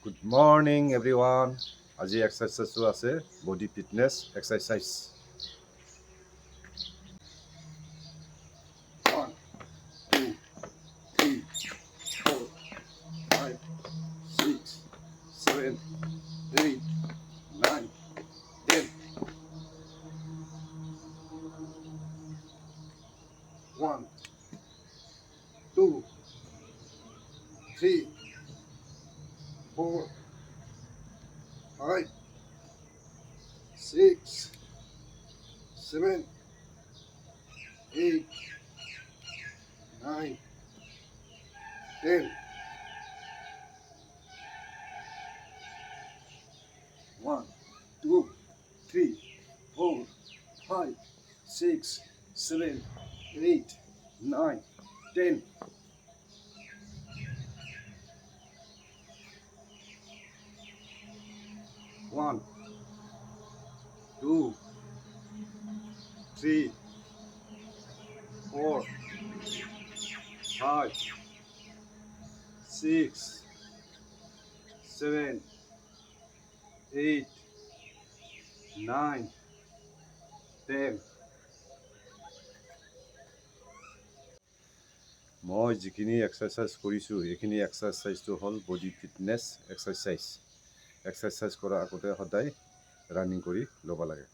Good morning everyone. আজি এক্সাৰচাইজটো আছে body fitness exercise. 1 2 3 4 5 6 7 8 9 10 1 2 3 4 5 6 7 8 9 10 1 2 3 4 5 6 7 8 9 10 1 2 3 4 5 6 7 8 9 10 মই যিখিনি এক্সাৰচাইজ কৰিছোঁ এইখিনি এক্সাৰচাইজটো হ'ল বডি ফিটনেছ এক্সাৰচাইজ কৰাৰ আগতে সদায় ৰানিং কৰি ল'ব লাগে।